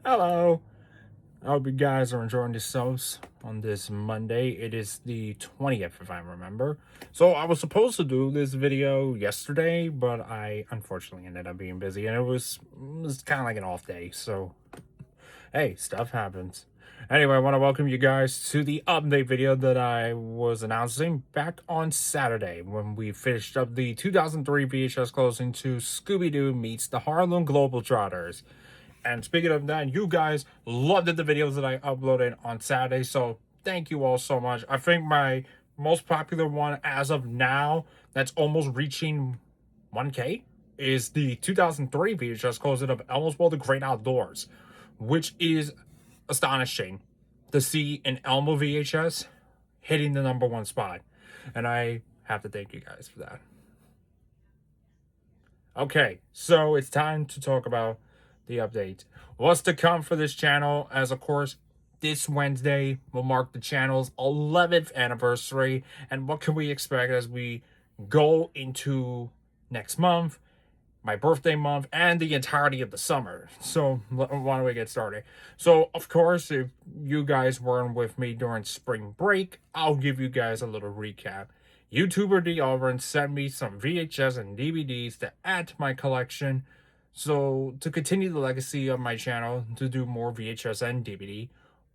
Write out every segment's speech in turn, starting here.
Hello. I hope you guys are enjoying yourselves on this Monday. It is the 20th, if I remember. So I was supposed to do this video yesterday, but I unfortunately ended up being busy, and it was kind of like an off day. So hey, stuff happens. Anyway, I want to welcome you guys to the update video that I was announcing back on Saturday when we finished up the 2003 VHS closing to Scooby-Doo Meets the Harlem Globetrotters. And speaking of that, you guys loved the videos that I uploaded on Saturday, so thank you all so much. I think my most popular one as of now, that's almost reaching 1K, is the 2003 VHS closing of Elmo's World: The Great Outdoors, which is astonishing to see an Elmo VHS hitting the #1 spot. And I have to thank you guys for that. Okay, so it's time to talk about the update. What's to come for this channel, as of course, this Wednesday will mark the channel's 11th anniversary. And what can we expect as we go into next month, my birthday month, and the entirety of the summer? So why don't we get started? So of course, if you guys weren't with me during spring break, I'll give you guys a little recap. YouTuber D. Alvin sent me some VHS and DVDs to add to my collection. So to continue the legacy of my channel, to do more VHS and DVD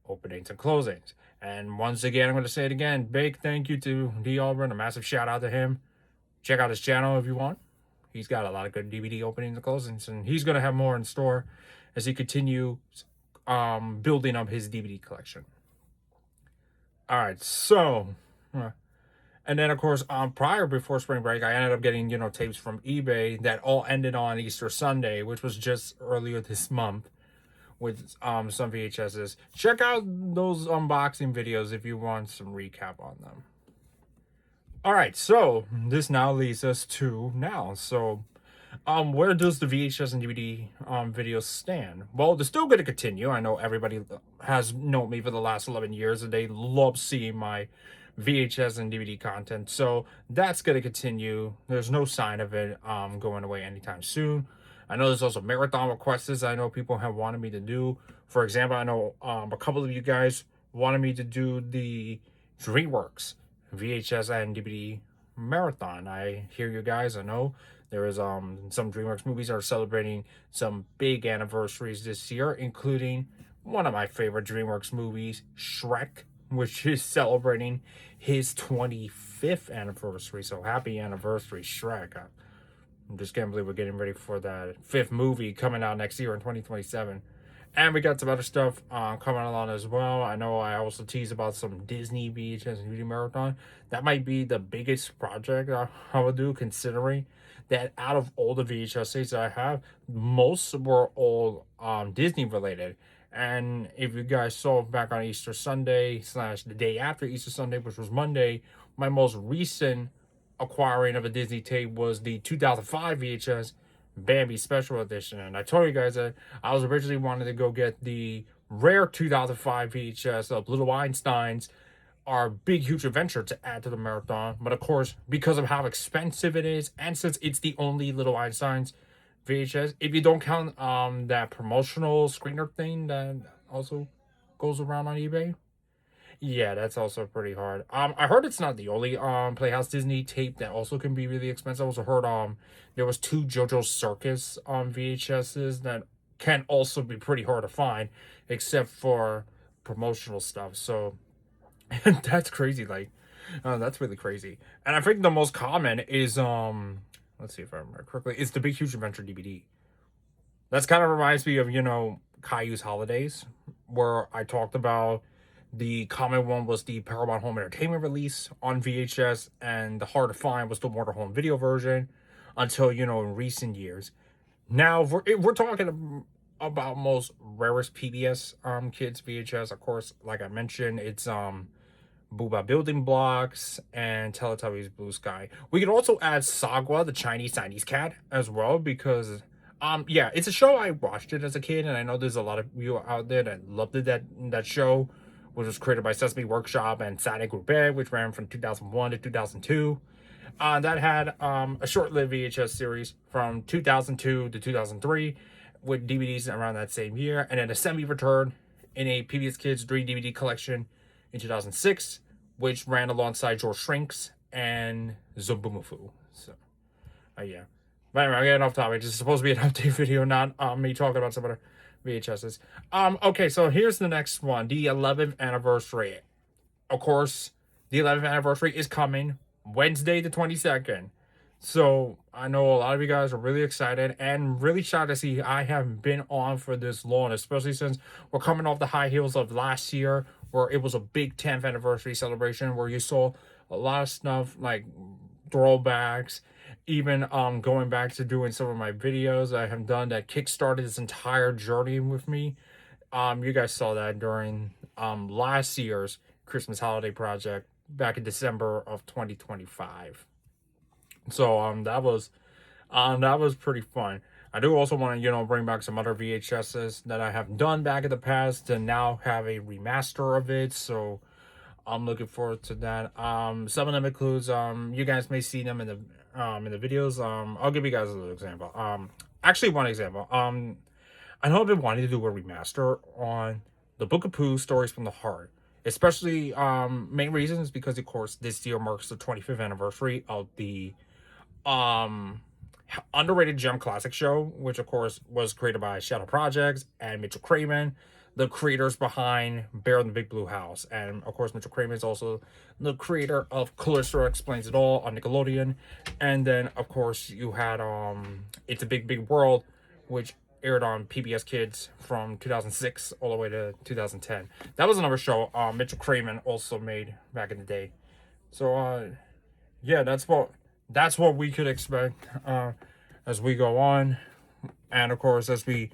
openings and closings. And once again, I'm going to say it again, big thank you to D. Alvin, a massive shout out to him. Check out his channel if you want. He's got a lot of good DVD openings and closings, and he's going to have more in store as he continues building up his DVD collection. All right, so and then, of course, before spring break, I ended up getting, tapes from eBay that all ended on Easter Sunday, which was just earlier this month, with some VHSs. Check out those unboxing videos if you want some recap on them. All right, so this now leads us to now. So, where does the VHS and DVD videos stand? Well, they're still going to continue. I know everybody has known me for the last 11 years, and they love seeing my VHS and DVD content, so that's going to continue. There's no sign of it going away anytime soon. I know there's also marathon requests I know people have wanted me to do. For example, I know a couple of you guys wanted me to do the DreamWorks VHS and DVD marathon. I hear you guys. I know there is some DreamWorks movies are celebrating some big anniversaries this year, including one of my favorite DreamWorks movies, Shrek, which is celebrating his 25th anniversary. So happy anniversary, Shrek. I just can't believe we're getting ready for that 5th movie coming out next year in 2027. And we got some other stuff coming along as well. I know I also teased about some Disney VHS and DVD marathon. That might be the biggest project I would do, considering that out of all the VHS tapes I have, most were all Disney related. And if you guys saw back on Easter Sunday / the day after Easter Sunday, which was Monday, my most recent acquiring of a Disney tape was the 2005 VHS Bambi Special Edition. And I told you guys that I was originally wanting to go get the rare 2005 VHS of Little Einsteins, our big huge adventure, to add to the marathon. But of course, because of how expensive it is, and since it's the only Little Einsteins VHS, if you don't count that promotional screener thing that also goes around on eBay, yeah, that's also pretty hard. I heard it's not the only Playhouse Disney tape that also can be really expensive. I also heard there was 2 JoJo's Circus VHSs that can also be pretty hard to find, except for promotional stuff. So that's crazy. Like, that's really crazy. And I think the most common is let's see if I remember correctly, it's the Big Huge Adventure DVD. That's kind of reminds me of, Caillou's Holidays, where I talked about the common one was the Paramount Home Entertainment release on VHS, and the hard to find was the Warner Home Video version until, in recent years. Now, we're talking about most rarest PBS kids VHS. Of course, like I mentioned, it's Booba Building Blocks and Teletubbies Blue Sky. We could also add Sagwa, the Chinese cat, as well, because yeah, it's a show I watched it as a kid, and I know there's a lot of you out there that loved it, that show, which was created by Sesame Workshop and Saturday Group, which ran from 2001 to 2002. That had a short-lived VHS series from 2002 to 2003, with DVDs around that same year, and then a semi-return in a PBS Kids 3 DVD collection in 2006, which ran alongside George Shrinks and Zoboomafoo. So, yeah. But anyway, I'm getting off topic. This is supposed to be an update video, not me talking about some other VHSs. Okay, so here's the next one, the 11th anniversary. Of course, the 11th anniversary is coming Wednesday the 22nd. So I know a lot of you guys are really excited and really shocked to see I haven't been on for this long, especially since we're coming off the high heels of last year, where it was a big 10th anniversary celebration, where you saw a lot of stuff like throwbacks, even going back to doing some of my videos I have done that kickstarted this entire journey with me. You guys saw that during last year's Christmas holiday project back in December of 2025. So that was pretty fun. I do also want to bring back some other VHSs that I have done back in the past and now have a remaster of it. So I'm looking forward to that. Some of them includes you guys may see them in the videos. I'll give you guys a little example. Actually one example. I know I've been wanting to do a remaster on the Book of Pooh Stories from the Heart. Especially main reason is because of course this year marks the 25th anniversary of the underrated gem classic show, which of course was created by Shadow Projects and Mitchell Craven, the creators behind Bear in the Big Blue House. And of course Mitchell Craven is also the creator of Callisto Explains It All on Nickelodeon. And then of course you had It's a Big Big World, which aired on PBS Kids from 2006 all the way to 2010. That was another show Mitchell Craven also made back in the day. So yeah, that's what we could expect as we go on, and of course as we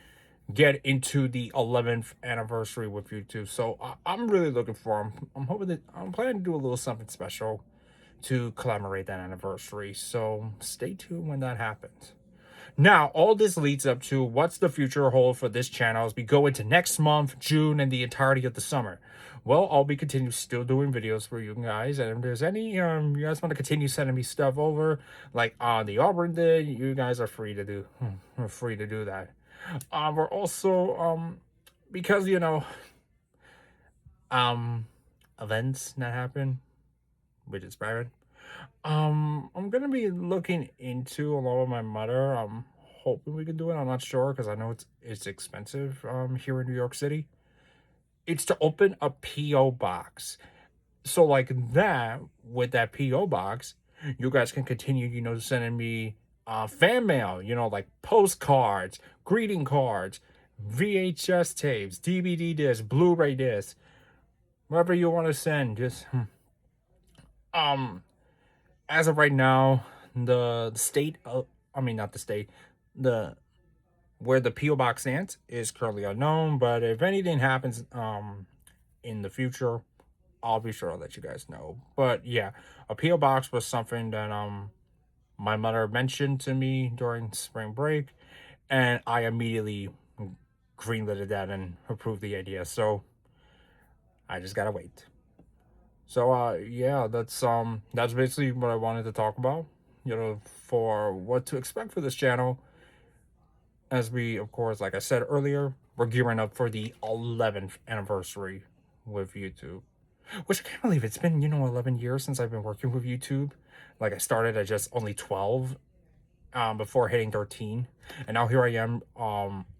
get into the 11th anniversary with YouTube. So I'm really looking for. I'm hoping that I'm planning to do a little something special to commemorate that anniversary. So stay tuned when that happens. Now, all this leads up to what's the future hold for this channel as we go into next month, June, and the entirety of the summer. Well, I'll be continuing still doing videos for you guys, and if there's any you guys want to continue sending me stuff over, like the Auburn did, you guys are free to do that. We're also because events that happen, which is private. I'm gonna be looking into along with my mother. I'm hoping we can do it. I'm not sure because I know it's expensive here in New York City. It's to open a PO box. So like that, with that PO box, you guys can continue, sending me fan mail, like postcards, greeting cards, VHS tapes, DVD discs, Blu-ray discs, whatever you want to send. Just as of right now, the state of, I mean, not the state, where the PO box stands is currently unknown. But if anything happens in the future, I'll be sure I'll let you guys know. But yeah, a PO box was something that my mother mentioned to me during spring break, and I immediately greenlit that and approved the idea. So I just gotta wait. So yeah, that's basically what I wanted to talk about, for what to expect for this channel. As we, of course, like I said earlier, we're gearing up for the 11th anniversary with YouTube, which I can't believe it's been, 11 years since I've been working with YouTube. Like I started at just only 12 before hitting 13, and now here I am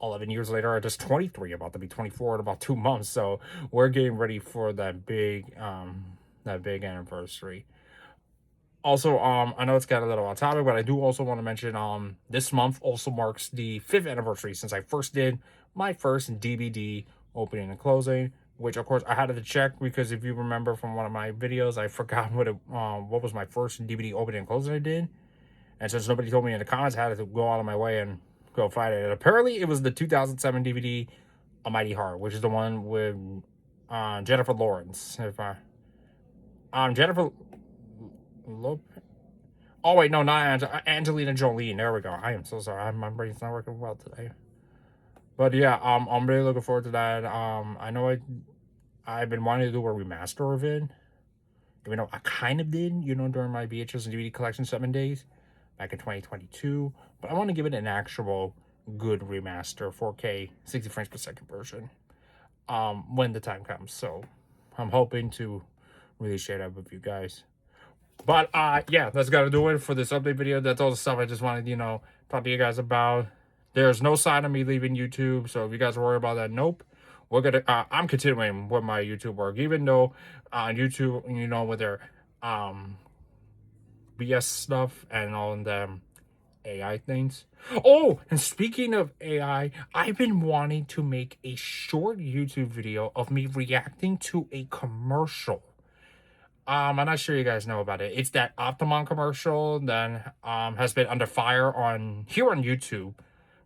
11 years later at just 23, about to be 24 in about 2 months. So we're getting ready for that big anniversary. Also, I know it's got a little off topic, but I do also want to mention this month also marks the 5th anniversary since I first did my first DVD opening and closing, which of course I had to check because if you remember from one of my videos, I forgot what was my first DVD opening and closing I did. And since nobody told me in the comments, I had to go out of my way and go find it. And apparently, it was the 2007 DVD, A Mighty Heart, which is the one with Jennifer Lawrence. Jennifer Lopez. Oh wait, no, not Angelina Jolie. There we go. I am so sorry. My brain's not working well today. But yeah, I'm really looking forward to that. I know I've been wanting to do a remaster of it. Even though I kind of did, during my VHS and DVD collection 7 days back in 2022, but I want to give it an actual good remaster 4K 60 frames per second version when the time comes. So I'm hoping to really share that with you guys. But yeah, that's gotta do it for this update video. That's all the stuff I just wanted, talk to you guys about. There's no sign of me leaving YouTube, so if you guys worry about that, nope. We're gonna I'm continuing with my YouTube work, even though YouTube, with their BS stuff and all them AI things. Oh, and speaking of AI, I've been wanting to make a short YouTube video of me reacting to a commercial. I'm not sure you guys know about it. It's that Optimum commercial that has been under fire here on YouTube,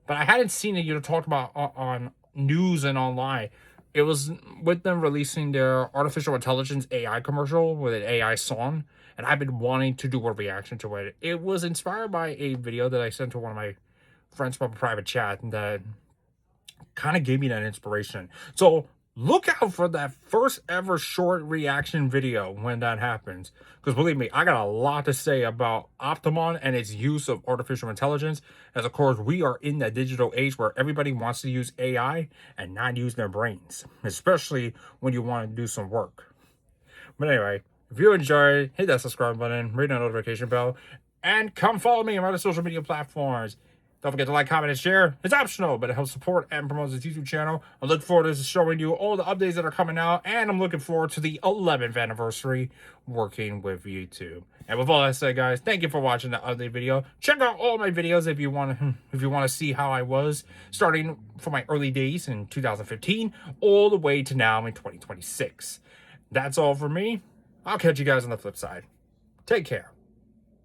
but I hadn't seen it, talked about on news and online. It was with them releasing their artificial intelligence AI commercial with an AI song, and I've been wanting to do a reaction to it. It was inspired by a video that I sent to one of my friends from a private chat that kind of gave me that inspiration. So look out for that first ever short reaction video when that happens. Because believe me, I got a lot to say about Optimum and its use of artificial intelligence. As of course, we are in that digital age where everybody wants to use AI and not use their brains. Especially when you want to do some work. But anyway, if you enjoyed, hit that subscribe button, ring the notification bell, and come follow me on other social media platforms. Don't forget to like, comment, and share. It's optional, but it helps support and promote this YouTube channel. I look forward to showing you all the updates that are coming out, and I'm looking forward to the 11th anniversary working with YouTube. And with all that said, guys, thank you for watching the update video. Check out all my videos if you want to see how I was starting from my early days in 2015 all the way to now in 2026. That's all for me. I'll catch you guys on the flip side. Take care.